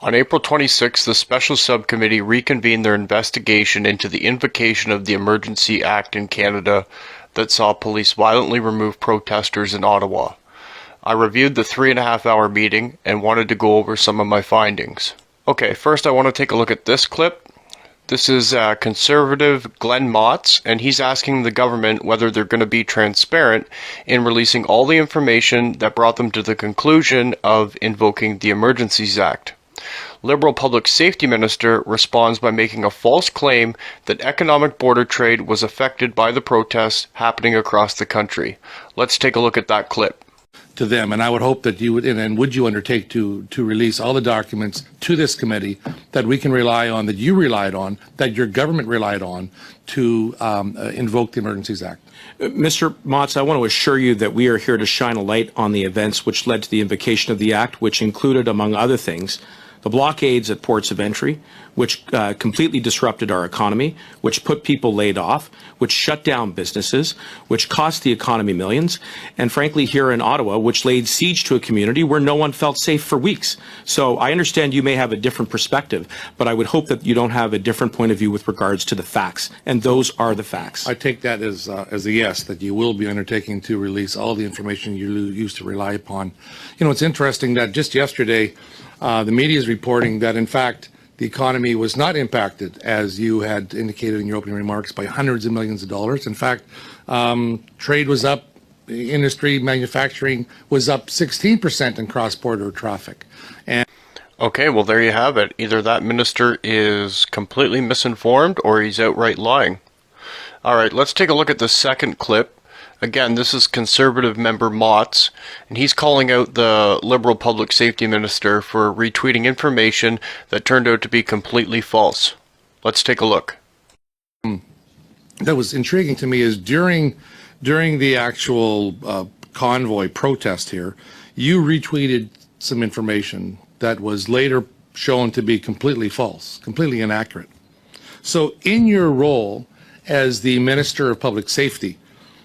On April 26, the Special Subcommittee reconvened their investigation into the invocation of the Emergency Act in Canada that saw police violently remove protesters in Ottawa. I reviewed the 3.5-hour meeting and wanted to go over some of my findings. Okay, first I want to take a look at this clip. This is Conservative Glenn Motz, and he's asking the government whether they're going to be transparent in releasing all the information that brought them to the conclusion of invoking the Emergencies Act. Liberal Public Safety Minister responds by making a false claim that economic border trade was affected by the protests happening across the country. Let's take a look at that clip. To them, and I would hope that you would, and would you undertake to release all the documents to this committee that we can rely on, that you relied on, that your government relied on to invoke the Emergencies Act? Mr. Motz, I want to assure you that we are here to shine a light on the events which led to the invocation of the Act, which included, among other things, the blockades at ports of entry, which completely disrupted our economy, which put people laid off, which shut down businesses, which cost the economy millions, and frankly here in Ottawa, which laid siege to a community where no one felt safe for weeks. So I understand you may have a different perspective, but I would hope that you don't have a different point of view with regards to the facts, and those are the facts. I take that as a yes, that you will be undertaking to release all the information you used to rely upon. You know, it's interesting that just yesterday, the media is reporting that, in fact, the economy was not impacted, as you had indicated in your opening remarks, by hundreds of millions of dollars. In fact, trade was up, industry, manufacturing was up 16% in cross-border traffic. And okay, well, there you have it. Either that minister is completely misinformed or he's outright lying. All right, let's take a look at the second clip. Again, this is Conservative member Motz, and he's calling out the Liberal Public Safety Minister for retweeting information that turned out to be completely false. Let's take a look. That was intriguing to me is during the actual convoy protest here, you retweeted some information that was later shown to be completely false, completely inaccurate. So in your role as the Minister of Public Safety,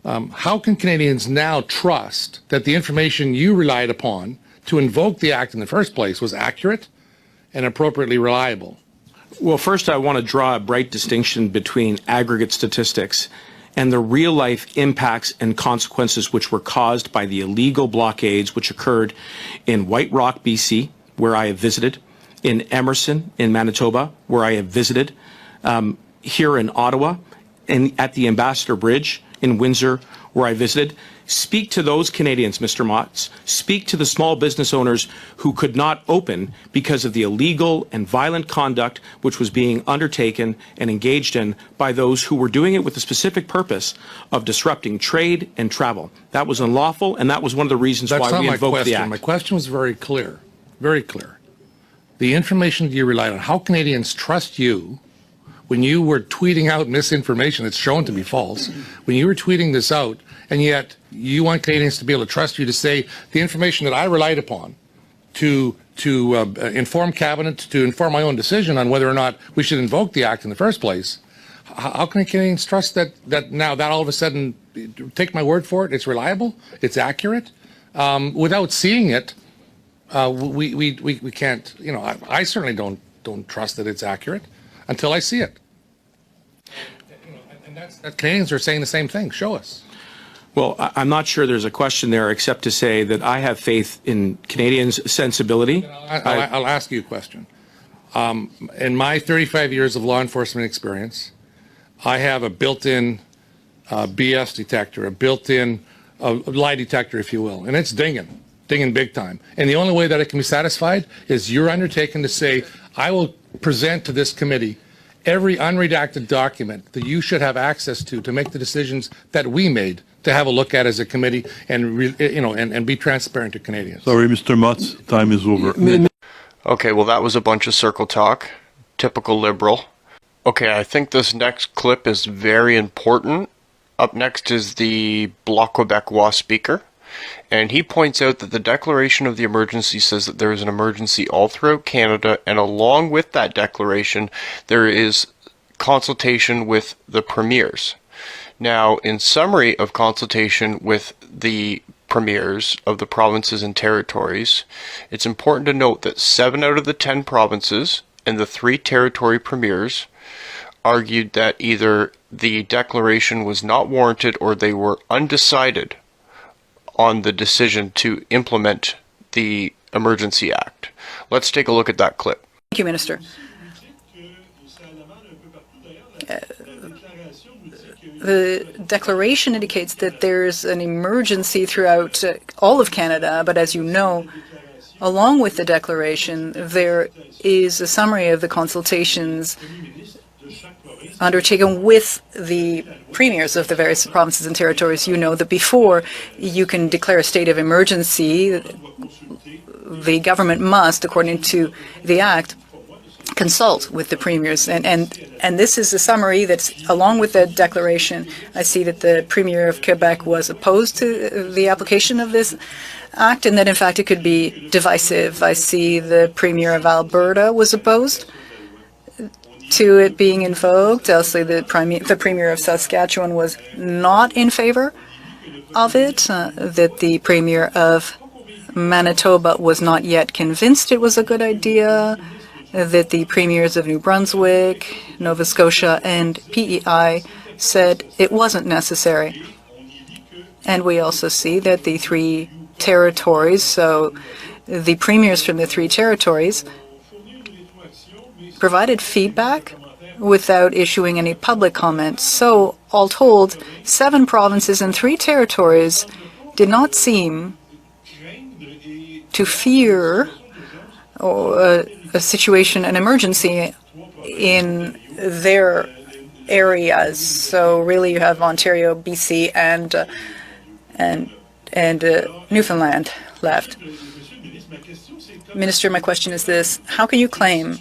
how can Canadians now trust that the information you relied upon to invoke the Act in the first place was accurate and appropriately reliable? Well, first I want to draw a bright distinction between aggregate statistics and the real-life impacts and consequences which were caused by the illegal blockades which occurred in White Rock, BC, where I have visited, in Emerson, in Manitoba, where I have visited, here in Ottawa, and at the Ambassador Bridge, in Windsor, where I visited. Speak to those Canadians, Mr. Motz. Speak to the small business owners who could not open because of the illegal and violent conduct which was being undertaken and engaged in by those who were doing it with the specific purpose of disrupting trade and travel. That was unlawful, and that was one of the reasons why we invoked the Act. My question was very clear, very clear. The information that you relied on, how Canadians trust you when you were tweeting out misinformation that's shown to be false, when you were tweeting this out, and yet you want Canadians to be able to trust you to say the information that I relied upon to inform Cabinet, to inform my own decision on whether or not we should invoke the Act in the first place, how can Canadians trust that now that all of a sudden, take my word for it, it's reliable, it's accurate? Without seeing it, we can't, you know, I certainly don't trust that it's accurate until I see it. And that Canadians are saying the same thing. Show us. Well, I'm not sure there's a question there except to say that I have faith in Canadians' sensibility. I'll ask you a question. In my 35 years of law enforcement experience, I have a built-in BS detector, a built-in lie detector, if you will, and it's dinging big time. And the only way that it can be satisfied is you're undertaking to say, I will present to this committee every unredacted document that you should have access to make the decisions that we made to have a look at as a committee and be transparent to Canadians. Sorry, Mr. Motz, time is over. Okay, well that was a bunch of circle talk. Typical Liberal. Okay, I think this next clip is very important. Up next is the Bloc Québécois speaker. And he points out that the declaration of the emergency says that there is an emergency all throughout Canada, and along with that declaration, there is consultation with the premiers. Now, in summary of consultation with the premiers of the provinces and territories, it's important to note that 7 out of the 10 provinces and the 3 territory premiers argued that either the declaration was not warranted or they were undecided on the decision to implement the Emergency Act. Let's take a look at that clip. Thank you, Minister. The declaration indicates that there's an emergency throughout all of Canada, but as you know, along with the declaration, there is a summary of the consultations undertaken with the premiers of the various provinces and territories. You know that before you can declare a state of emergency, the government must, according to the Act, consult with the premiers. And this is a summary that's along with the declaration. I see that the Premier of Quebec was opposed to the application of this Act and that, in fact, it could be divisive. I see the Premier of Alberta was opposed to it being invoked. Also, the Premier of Saskatchewan was not in favor of it, that the Premier of Manitoba was not yet convinced it was a good idea, that the premiers of New Brunswick, Nova Scotia, and PEI said it wasn't necessary. And we also see that the 3 territories, so the premiers from the 3 territories, provided feedback without issuing any public comments. So, all told, 7 provinces and 3 territories did not seem to fear a situation, an emergency in their areas. So really you have Ontario, BC, and Newfoundland left. Minister, my question is this. How can you claim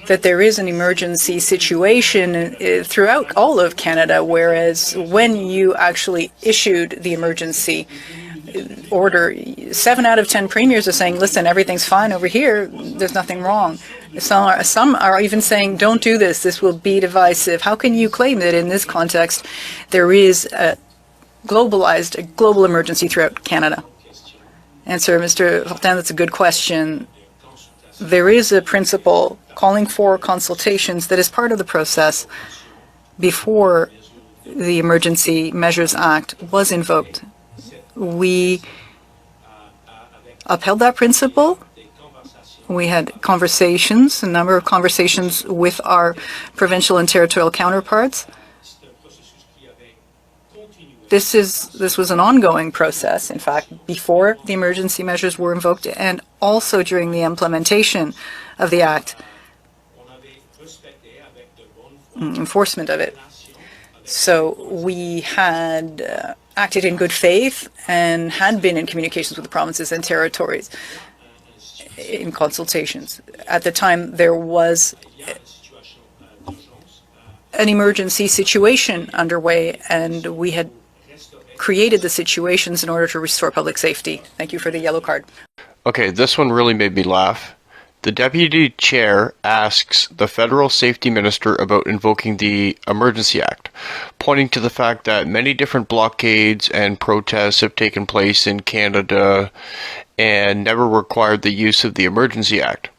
that there is an emergency situation throughout all of Canada, whereas when you actually issued the emergency order, 7 out of 10 premiers are saying, listen, everything's fine over here, there's nothing wrong. Some are even saying, don't do this, this will be divisive. How can you claim that in this context there is a global emergency throughout Canada? Answer, Mr. Fortin, that's a good question. There is a principle calling for consultations that is part of the process before the Emergency Measures Act was invoked. We upheld that principle. We had conversations, a number of conversations with our provincial and territorial counterparts. This was an ongoing process, in fact, before the emergency measures were invoked and also during the implementation of the Act, enforcement of it. So we had acted in good faith and had been in communications with the provinces and territories in consultations. At the time, there was an emergency situation underway, and we had created the situations in order to restore public safety. Thank you for the yellow card. Okay, this one really made me laugh. The Deputy Chair asks the Federal Safety Minister about invoking the Emergency Act, pointing to the fact that many different blockades and protests have taken place in Canada and never required the use of the Emergency Act.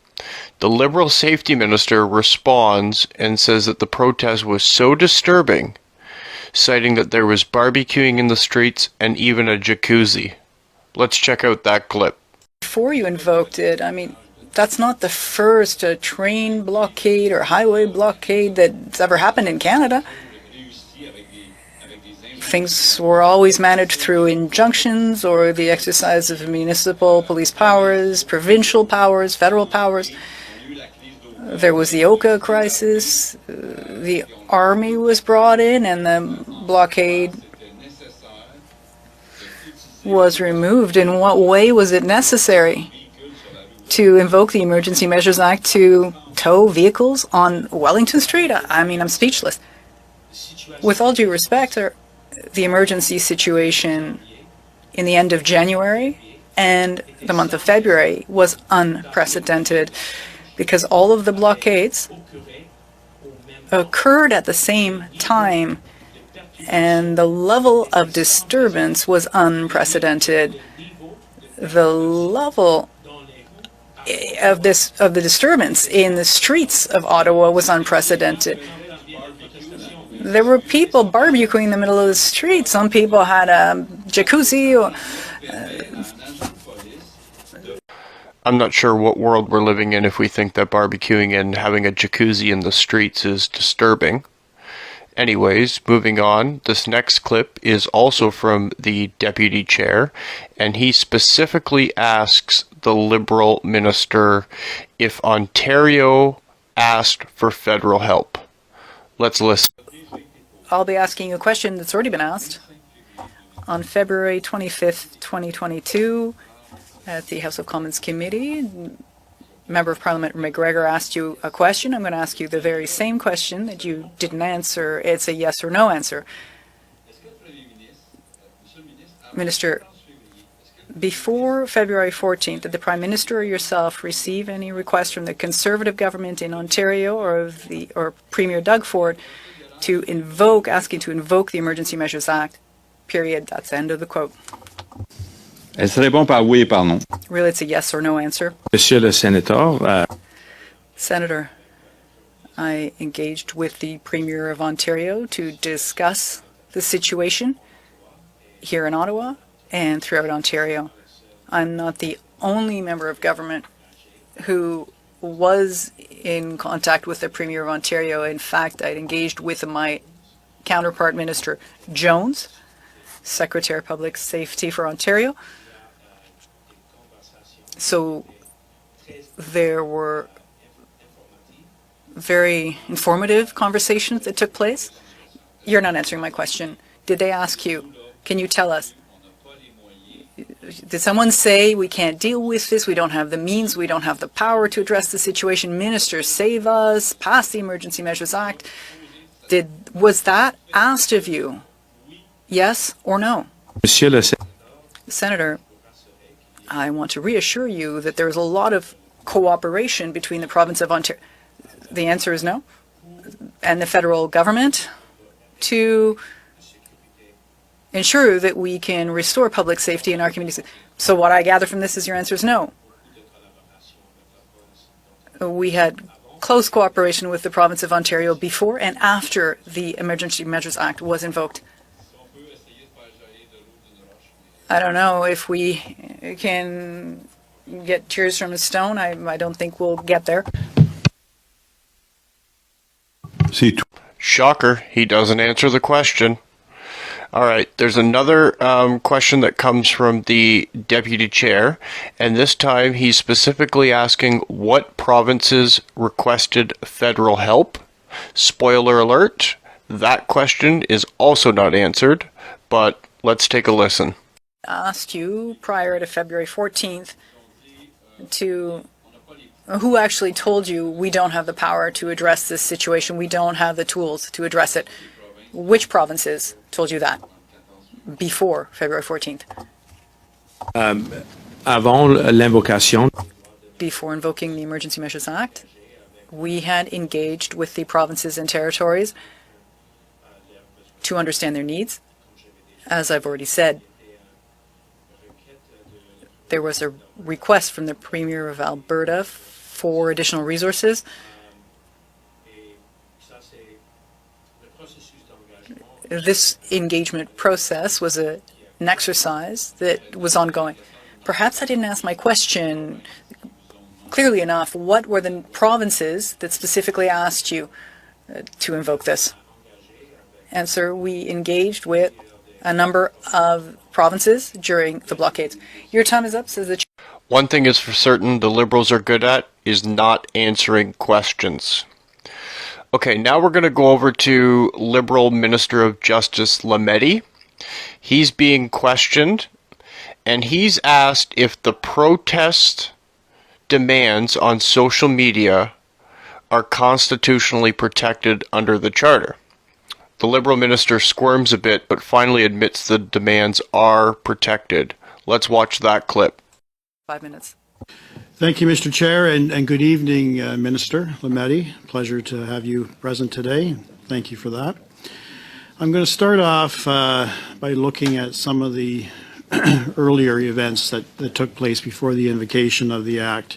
The Liberal Safety Minister responds and says that the protest was so disturbing, citing that there was barbecuing in the streets and even a jacuzzi. Let's check out that clip. Before you invoked it, I mean, that's not the first train blockade or highway blockade that's ever happened in Canada. Things were always managed through injunctions or the exercise of municipal police powers, provincial powers, federal powers. There was the Oka crisis. The army was brought in and the blockade was removed. In what way was it necessary to invoke the Emergency Measures Act to tow vehicles on Wellington Street? I mean, I'm speechless. With all due respect, the emergency situation in the end of January and the month of February was unprecedented because all of the blockades occurred at the same time And the level of disturbance was unprecedented. The level of the disturbance in the streets of Ottawa was unprecedented. There were people barbecuing in the middle of the street. Some people had a jacuzzi. I'm not sure what world we're living in if we think that barbecuing and having a jacuzzi in the streets is disturbing. Anyways, moving on, this next clip is also from the deputy chair, and he specifically asks the Liberal minister if Ontario asked for federal help. Let's listen. I'll be asking you a question that's already been asked. On February 25th, 2022, at the House of Commons Committee, Member of Parliament McGregor asked you a question. I'm going to ask you the very same question that you didn't answer. It's a yes or no answer. Minister, before February 14th, did the Prime Minister or yourself receive any request from the Conservative government in Ontario or Premier Doug Ford asking to invoke the Emergency Measures Act? Period. That's the end of the quote. Elle se répond par oui et par non. Really, it's a yes or no answer. Monsieur le Sénateur, Senator, I engaged with the Premier of Ontario to discuss the situation here in Ottawa and throughout Ontario. I'm not the only member of government who was in contact with the Premier of Ontario. In fact, I'd engaged with my counterpart, Minister Jones, Secretary of Public Safety for Ontario. So there were very informative conversations that took place. You're not answering my question. Did they ask you? Can you tell us? Did someone say we can't deal with this, we don't have the means, we don't have the power to address the situation, minister, save us, pass the Emergency Measures Act? Was that asked of you? Yes or no? Monsieur le Senator, I want to reassure you that there is a lot of cooperation between the province of Ontario. The answer is no. And the federal government to ensure that we can restore public safety in our communities. So what I gather from this is your answer is no. We had close cooperation with the province of Ontario before and after the Emergency Measures Act was invoked. I don't know if we can get tears from a stone. I don't think we'll get there. C'est tout. Shocker, he doesn't answer the question. All right, there's another question that comes from the deputy chair, and this time he's specifically asking what provinces requested federal help. Spoiler alert, that question is also not answered, but let's take a listen. Asked you prior to February 14th who actually told you we don't have the power to address this situation, we don't have the tools to address it. Which provinces told you that before February 14th? avant l'invocation, Before invoking the Emergency Measures Act, we had engaged with the provinces and territories to understand their needs. As I've already said, there was a request from the Premier of Alberta for additional resources. This engagement process was an exercise that was ongoing. Perhaps I didn't ask my question clearly enough. What were the provinces that specifically asked you to invoke this? Answer, we engaged with a number of provinces during the blockades. Your time is up, says the chair. One thing is for certain the Liberals are good at is not answering questions. Okay, now we're going to go over to Liberal Minister of Justice Lametti. He's being questioned, and he's asked if the protest demands on social media are constitutionally protected under the Charter. The Liberal minister squirms a bit, but finally admits the demands are protected. Let's watch that clip. 5 minutes. Thank you, Mr. Chair, and good evening, Minister Lametti. Pleasure to have you present today. Thank you for that. I'm going to start off by looking at some of the earlier events that took place before the invocation of the Act.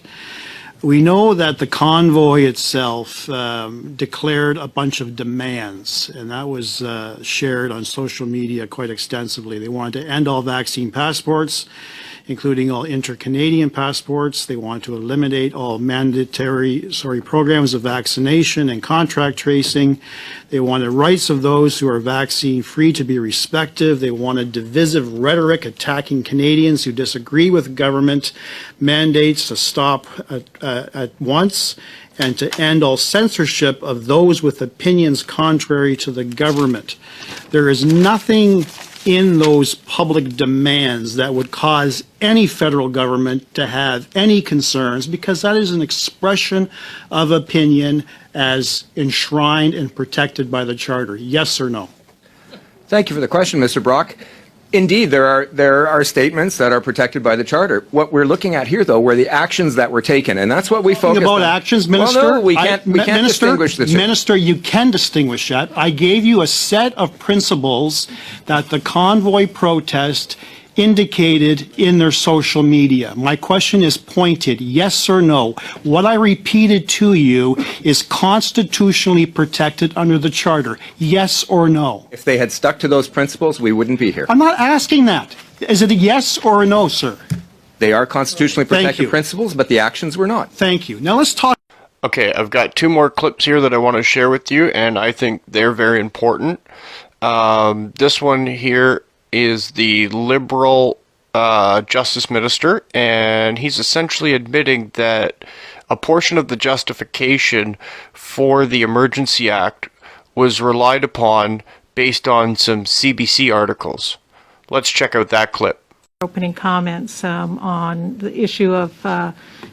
We know that the convoy itself declared a bunch of demands, and that was shared on social media quite extensively. They wanted to end all vaccine passports, including all inter-Canadian passports. They want to eliminate all mandatory programs of vaccination and contact tracing. They wanted rights of those who are vaccine-free to be respected. They wanted divisive rhetoric attacking Canadians who disagree with government mandates to stop at once, and to end all censorship of those with opinions contrary to the government. There is nothing in those public demands that would cause any federal government to have any concerns, because that is an expression of opinion as enshrined and protected by the Charter. Yes or no? Thank you for the question, Mr. Brock. Indeed, there are statements that are protected by the Charter. What we're looking at here, though, were the actions that were taken, and that's what we focused on. About actions, Minister? Well, no, we can't distinguish the two. Minister, you can distinguish that. I gave you a set of principles that the convoy protest indicated in their social media. My question is pointed, yes or no. What I repeated to you is constitutionally protected under the Charter, yes or no. If they had stuck to those principles, we wouldn't be here. I'm not asking that. Is it a yes or a no, sir? They are constitutionally protected principles, but the actions were not. Thank you. Now let's talk. Okay, I've got two more clips here that I want to share with you, and I think they're very important. This one here is the Liberal Justice Minister, and he's essentially admitting that a portion of the justification for the Emergency Act was relied upon based on some CBC articles. Let's check out that clip. Opening comments on the issue of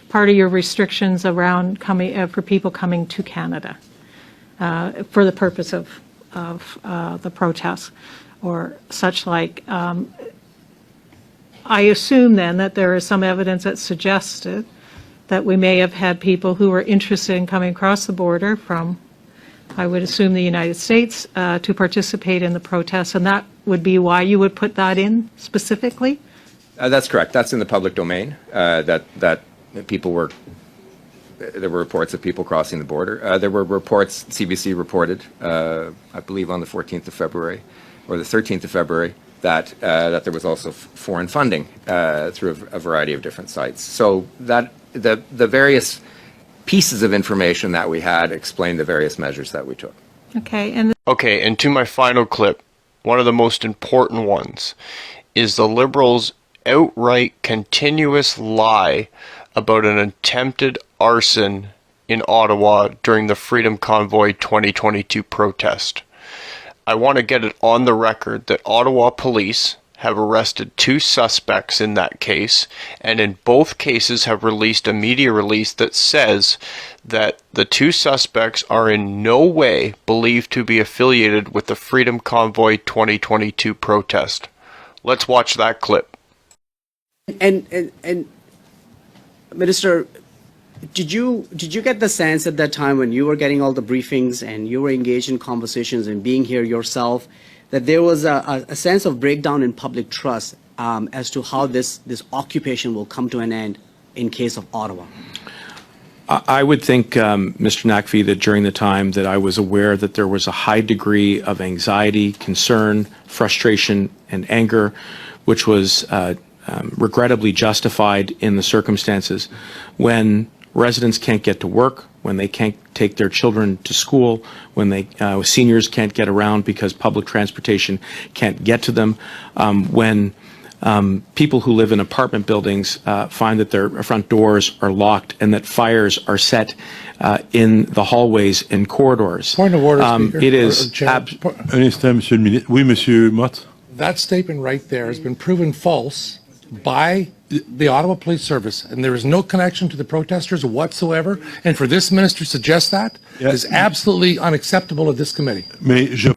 part of your restrictions around coming for people coming to Canada for the purpose of the protests or such like. I assume then that there is some evidence that suggested that we may have had people who were interested in coming across the border from, I would assume, the United States to participate in the protests, and that would be why you would put that in specifically? That's correct. That's in the public domain, that people were, there were reports of people crossing the border. There were reports, CBC reported, I believe on the 14th of February, or the 13th of February, that there was also foreign funding through a variety of different sites. So that the various pieces of information that we had explain the various measures that we took. Okay, and to my final clip, one of the most important ones is the Liberals' outright continuous lie about an attempted arson in Ottawa during the Freedom Convoy 2022 protest. I want to get it on the record that Ottawa police have arrested 2 suspects in that case, and in both cases have released a media release that says that the 2 suspects are in no way believed to be affiliated with the Freedom Convoy 2022 protest. Let's watch that clip. And Minister, did you get the sense at that time when you were getting all the briefings and you were engaged in conversations and being here yourself, that there was a sense of breakdown in public trust as to how this occupation will come to an end in case of Ottawa? I would think, Mr. Nakvi, that during the time that I was aware that there was a high degree of anxiety, concern, frustration, and anger, which was regrettably justified in the circumstances, when residents can't get to work, when they can't take their children to school, when seniors can't get around because public transportation can't get to them, when people who live in apartment buildings find that their front doors are locked and that fires are set in the hallways and corridors. Point of order, Speaker. It is Un instant, Monsieur le Ministre. Oui, Monsieur Mott. That statement right there has been proven false by the Ottawa Police Service, and there is no connection to the protesters whatsoever. And for this minister to suggest that is absolutely unacceptable of this committee. Mais je